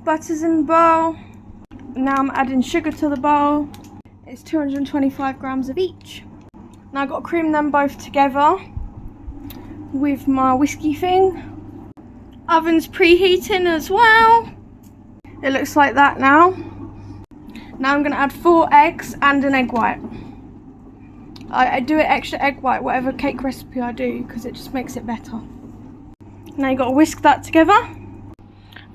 Butter's in the bowl. Now I'm adding sugar to the bowl. It's 225 grams of each. Now I've got to cream them both together with my whiskey thing. Oven's preheating as well. It looks like that now. Now I'm going to add 4 eggs and an egg white. I do it extra egg white, whatever cake recipe I do, because it just makes it better. Now you got to whisk that together.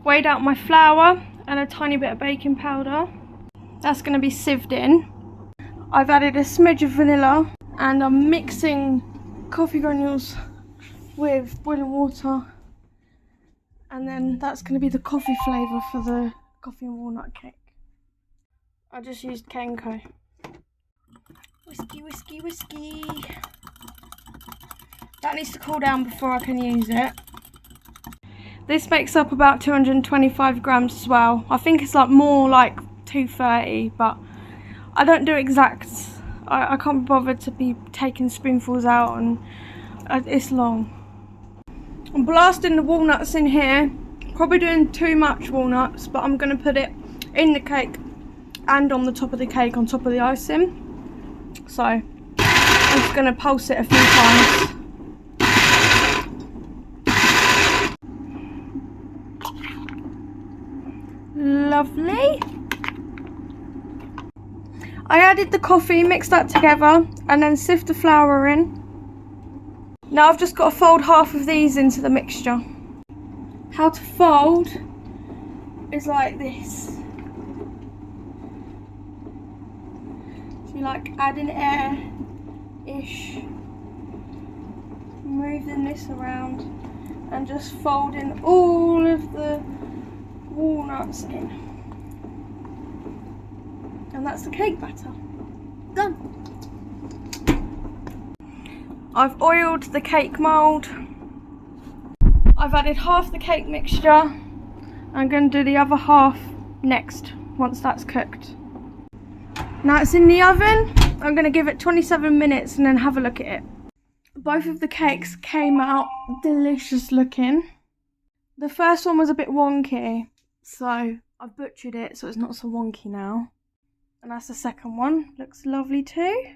Weighed out my flour and a tiny bit of baking powder. That's going to be sieved in. I've added a smidge of vanilla and I'm mixing coffee granules with boiling water, and then that's going to be the coffee flavour for the coffee and walnut cake. I just used Kenko. Whiskey, whiskey, whiskey. That needs to cool down before I can use it. This makes up about 225 grams as well. I think it's like more like 230, but I don't do exacts. I can't be bothered to be taking spoonfuls out, and it's long. I'm blasting the walnuts in here. Probably doing too much walnuts, but I'm going to put it in the cake and on the top of the cake, on top of the icing. So I'm just going to pulse it a few times. Lovely. I added the coffee, mixed that together, and then sieved the flour in. Now I've just got to fold half of these into the mixture. How to fold is like this. So you like adding air-ish, moving this around, and just folding all of the walnuts in. And that's the cake batter. Done. I've oiled the cake mould. I've added half the cake mixture. I'm going to do the other half next, once that's cooked. Now it's in the oven. I'm going to give it 27 minutes and then have a look at it. Both of the cakes came out delicious looking. The first one was a bit wonky, so I've butchered it so it's not so wonky now. And that's the second one. Looks lovely too.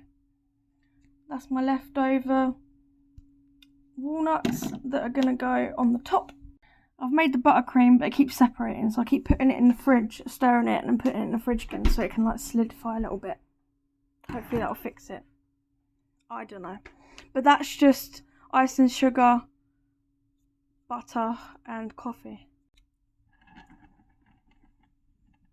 That's my leftover walnuts that are going to go on the top. I've made the buttercream, but it keeps separating, so I keep putting it in the fridge, stirring it and putting it in the fridge again so it can like solidify a little bit. Hopefully that'll fix it. I don't know. But that's just ice and sugar, butter and coffee.